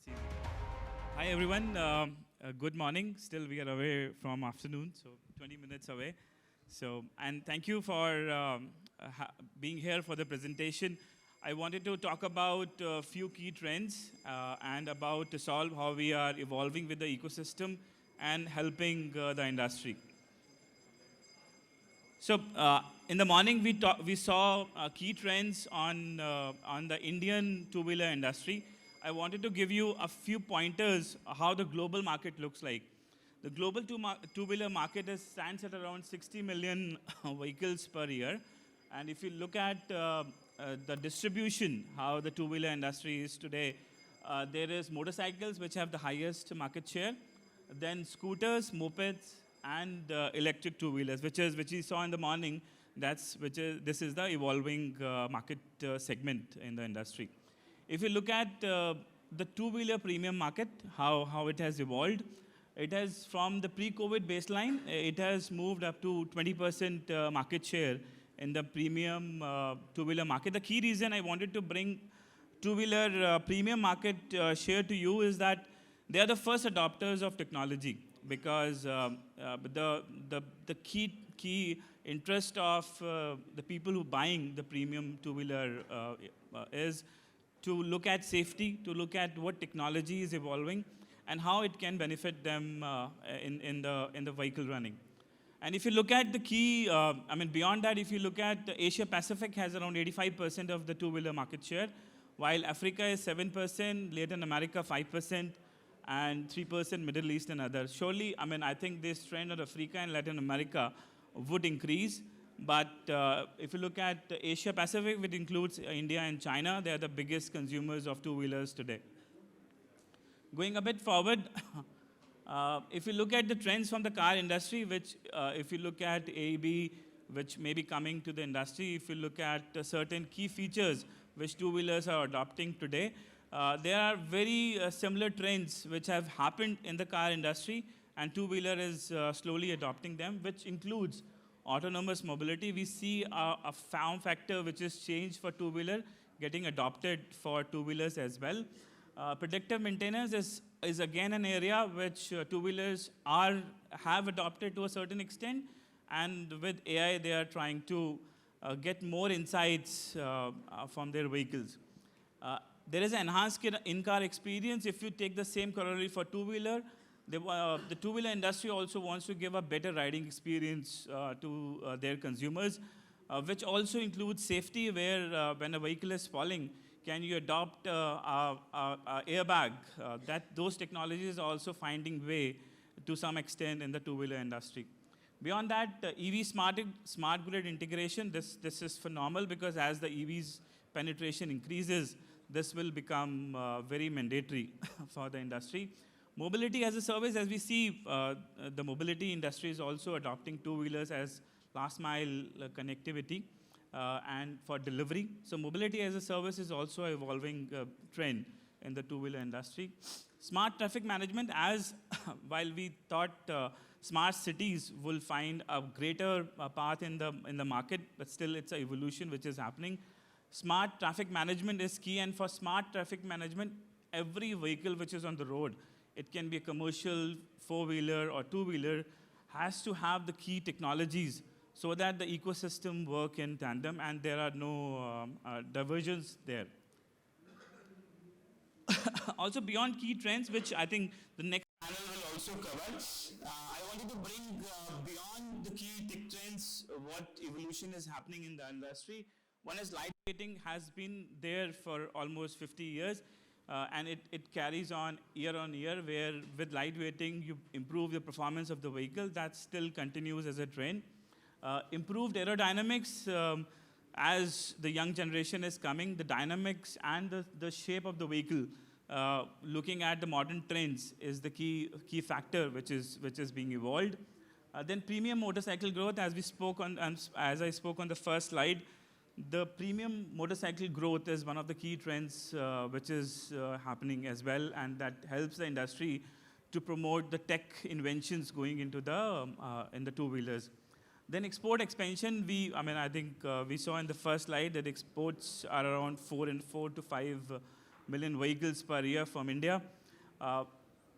It's easy. Hi, everyone. Good morning. Still, we are away from afternoon, so 20 minutes away. And thank you for being here for the presentation. I wanted to talk about a few key trends and about Tessolve, how we are evolving with the ecosystem and helping the industry. In the morning, we saw key trends on the Indian two-wheeler industry. I wanted to give you a few pointers how the global market looks like. The global two-wheeler market stands at around 60 million vehicles per year. And if you look at the distribution, how the two-wheeler industry is today, there is motorcycles, which have the highest market share, then scooters, mopeds, and electric two-wheelers, which we saw in the morning. This is the evolving market segment in the industry. If you look at the two-wheeler premium market, how it has evolved, it has from the pre-COVID baseline, it has moved up to 20% market share in the premium two-wheeler market. The key reason I wanted to bring two-wheeler premium market share to you is that they are the first adopters of technology, because the key interest of the people who buying the premium two-wheeler is to look at safety, to look at what technology is evolving, and how it can benefit them in the vehicle running. And if you look at the key, beyond that, if you look at Asia Pacific has around 85% of the two-wheeler market share, while Africa is 7%, Latin America 5%, and 3% Middle East and others. Surely, I think this trend of Africa and Latin America would increase. But if you look at Asia Pacific, which includes India and China, they are the biggest consumers of two-wheelers today. Going a bit forward, if you look at the trends from the car industry, which if you look at AEB, which may be coming to the industry, if you look at certain key features which two-wheelers are adopting today, there are very similar trends which have happened in the car industry, and two-wheeler is slowly adopting them, which includes autonomous mobility. We see a form factor which is changed for two-wheeler getting adopted for two-wheelers as well. Predictive maintenance is again an area which two-wheelers have adopted to a certain extent, and with AI they are trying to get more insights from their vehicles. There is an enhanced in-car experience. If you take the same corollary for two-wheeler, the two-wheeler industry also wants to give a better riding experience to their consumers, which also includes safety, where when a vehicle is falling, can you adopt a airbag? Those technologies are also finding way to some extent in the two-wheeler industry. Beyond that, EV smart grid integration, this is phenomenal, because as the EV's penetration increases, this will become very mandatory for the industry. Mobility as a service, as we see, the mobility industry is also adopting two-wheelers as last mile connectivity and for delivery. So mobility as a service is also an evolving trend in the two-wheeler industry. Smart traffic management, as while we thought smart cities will find a greater path in the market, but still it's an evolution which is happening. Smart traffic management is key, and for smart traffic management, every vehicle which is on the road, it can be a commercial four-wheeler or two-wheeler, has to have the key technologies so that the ecosystem work in tandem and there are no diversions there. Also, beyond key trends, which I think the next panel will also cover, I wanted to bring beyond the key tech trends what evolution is happening in the industry. One is lightweighting has been there for almost 50 years, and it carries on year, where with lightweighting, you improve the performance of the vehicle. That still continues as a trend. Improved aerodynamics, as the young generation is coming, the dynamics and the shape of the vehicle, looking at the modern trends, is the key factor which is being evolved. Then premium motorcycle growth, as I spoke on the first slide, the premium motorcycle growth is one of the key trends which is happening as well, and that helps the industry to promote the tech inventions going into in the two-wheelers. Then export expansion, I think we saw in the first slide that exports are around 4 to 5 million vehicles per year from India. Uh,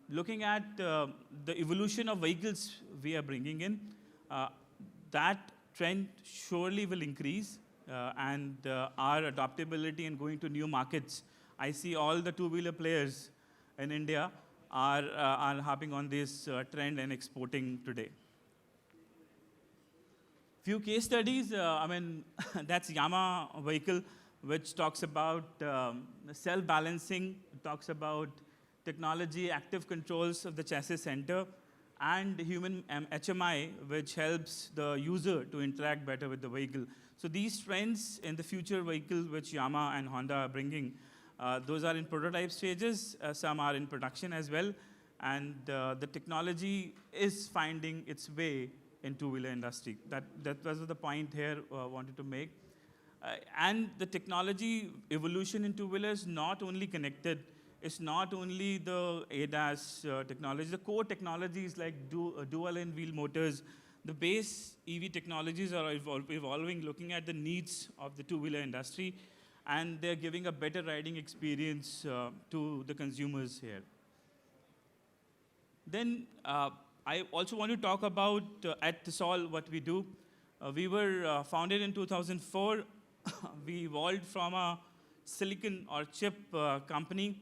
Looking at the evolution of vehicles we are bringing in, uh, that trend surely will increase, and our adaptability and going to new markets. I see all the two-wheeler players in India are hopping on this trend and exporting today. Few case studies, that's Yamaha vehicle, which talks about self-balancing, talks about technology, active controls of the chassis center, and human HMI, which helps the user to interact better with the vehicle. So these trends in the future vehicles which Yamaha and Honda are bringing, those are in prototype stages, some are in production as well, and the technology is finding its way in two-wheeler industry. That was the point here wanted to make. And the technology evolution in two-wheelers not only connected, it's not only the ADAS technology, the core technologies like dual and wheel motors, the base EV technologies are evolving, looking at the needs of the two-wheeler industry, and they're giving a better riding experience to the consumers here. Then I also want to talk about at Tessolve what we do. We were founded in 2004. We evolved from a silicon or chip company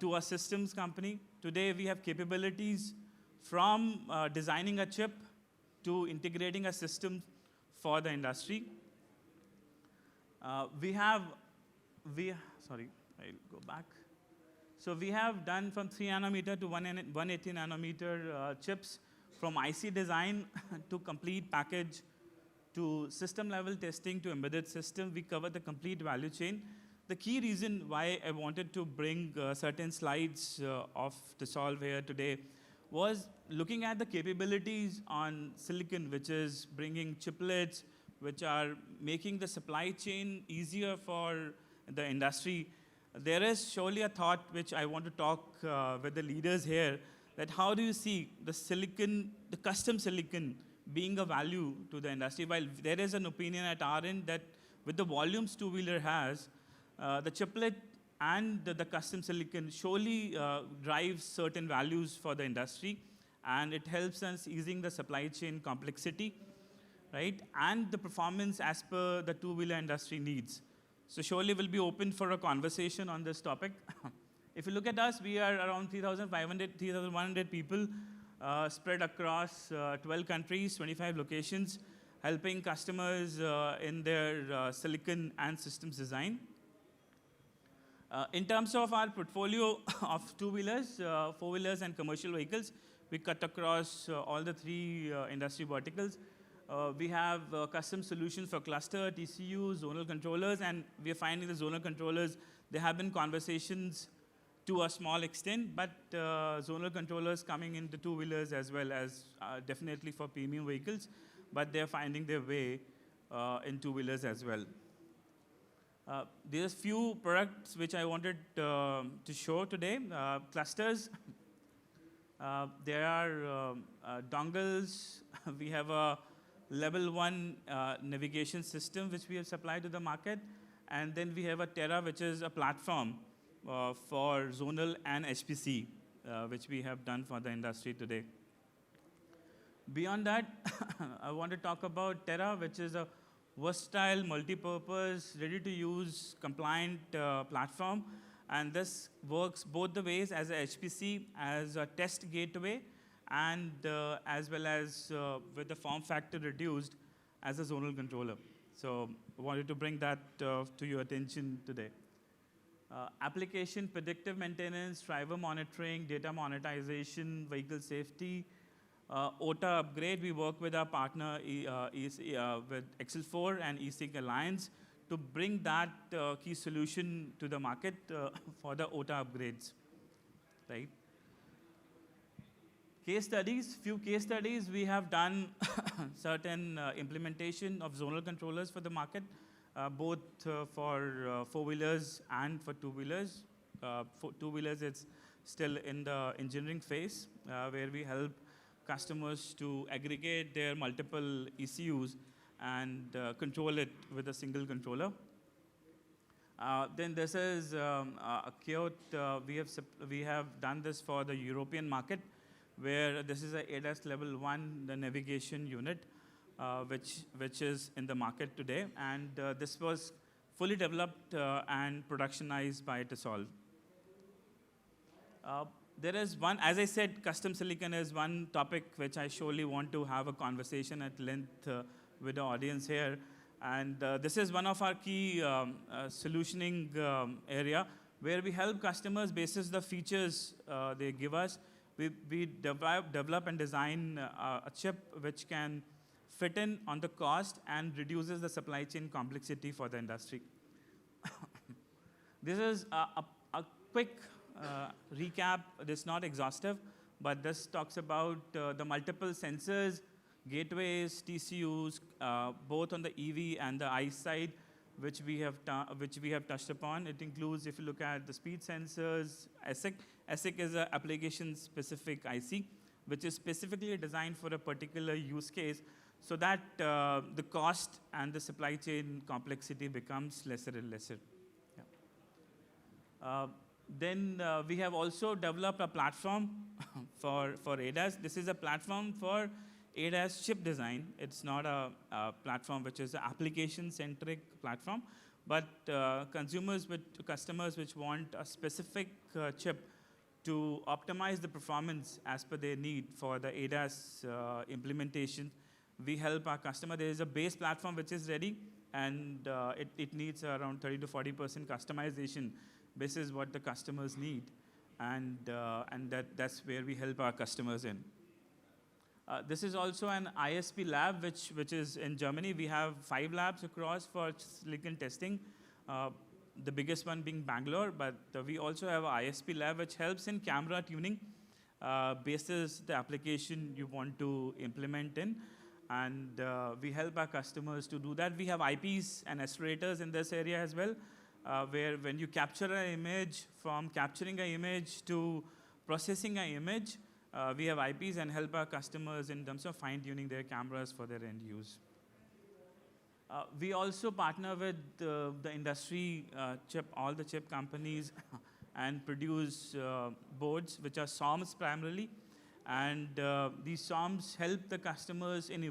to a systems company. Today we have capabilities from designing a chip to integrating a system for the industry. Sorry, I'll go back. So we have done from 3 nanometer to 180 nanometer chips, from IC design to complete package to system level testing to embedded system. We cover the complete value chain. The key reason why I wanted to bring certain slides of Tessolve here today was looking at the capabilities on silicon, which is bringing chiplets, which are making the supply chain easier for the industry. There is surely a thought which I want to talk with the leaders here, that how do you see the silicon, the custom silicon being a value to the industry? While there is an opinion at our end that with the volumes two-wheeler has, the chiplet and the custom silicon surely drives certain values for the industry, and it helps us easing the supply chain complexity, right? And the performance as per the two-wheeler industry needs. So surely we'll be open for a conversation on this topic. If you look at us, we are around 3,500, 3,100 people spread across 12 countries, 25 locations, helping customers in their silicon and systems design. In terms of our portfolio of two-wheelers, four-wheelers, and commercial vehicles, we cut across all the three industry verticals. We have custom solutions for cluster, TCU, zonal controllers, and we are finding the zonal controllers, there have been conversations to a small extent, but zonal controllers coming into two-wheelers as well as definitely for premium vehicles, but they're finding their way in two-wheelers as well. There's few products which I wanted to show today. Clusters, there are dongles. We have a level 1 navigation system which we have supplied to the market. And then we have a Terra, which is a platform for zonal and HPC, which we have done for the industry today. Beyond that, I want to talk about Terra, which is a versatile, multi-purpose, ready-to-use, compliant platform. And this works both the ways as a HPC, as a test gateway, and as well as with the form factor reduced as a zonal controller. So I wanted to bring that to your attention today. Application, predictive maintenance, driver monitoring, data monetization, vehicle safety, OTA upgrade. We work with our partner with Excel4 and eSync Alliance to bring that key solution to the market for the OTA upgrades, right? Case studies, few case studies. We have done certain implementation of zonal controllers for the market, both for four-wheelers and for two-wheelers. For two-wheelers, it's still in the engineering phase, where we help customers to aggregate their multiple ECUs and control it with a single controller. Then this is a Kyoto. We have done this for the European market, where this is a ADAS level 1, the navigation unit, which is in the market today. And this was fully developed and productionized by Tessolve. There is one, as I said, custom silicon is one topic which I surely want to have a conversation at length with the audience here. And this is one of our key solutioning area where we help customers basis the features they give us. We develop and design a chip which can fit in on the cost and reduces the supply chain complexity for the industry. This is a quick recap. This is not exhaustive, but this talks about the multiple sensors, gateways, TCUs, both on the EV and the ICE side, which we have touched upon. It includes, if you look at the speed sensors, ASIC. ASIC is an application-specific IC, which is specifically designed for a particular use case, so that the cost and the supply chain complexity becomes lesser and lesser. Yeah. Then we have also developed a platform for ADAS. This is a platform for ADAS chip design. It's not a platform which is an application-centric platform, but customers which want a specific chip to optimize the performance as per their need for the ADAS implementation. We help our customer. There is a base platform which is ready, and it needs around 30 to 40% customization. This is what the customers need, and that's where we help our customers in. This is also an ISP lab, which is in Germany. We have 5 labs across for silicon testing, the biggest one being Bangalore, but we also have an ISP lab which helps in camera tuning, basis the application you want to implement in. And we help our customers to do that. We have IPs and accelerators in this area as well, where when you capture an image, from capturing an image to processing an image, we have IPs and help our customers in terms of fine-tuning their cameras for their end use. We also partner with the industry all the chip companies, and produce boards which are SOMs primarily. And these SOMs help the customers in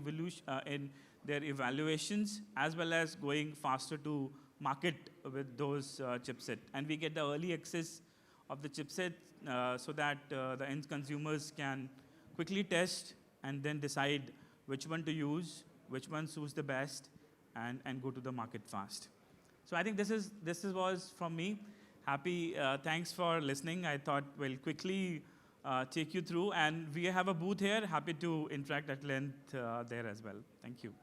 their evaluations, as well as going faster to market with those chipset. And we get the early access of the chipset so that the end consumers can quickly test and then decide which one to use, which one suits the best, and go to the market fast. So I think this was from me. Happy, thanks for listening. I thought we'll quickly take you through, and we have a booth here. Happy to interact at length there as well. Thank you.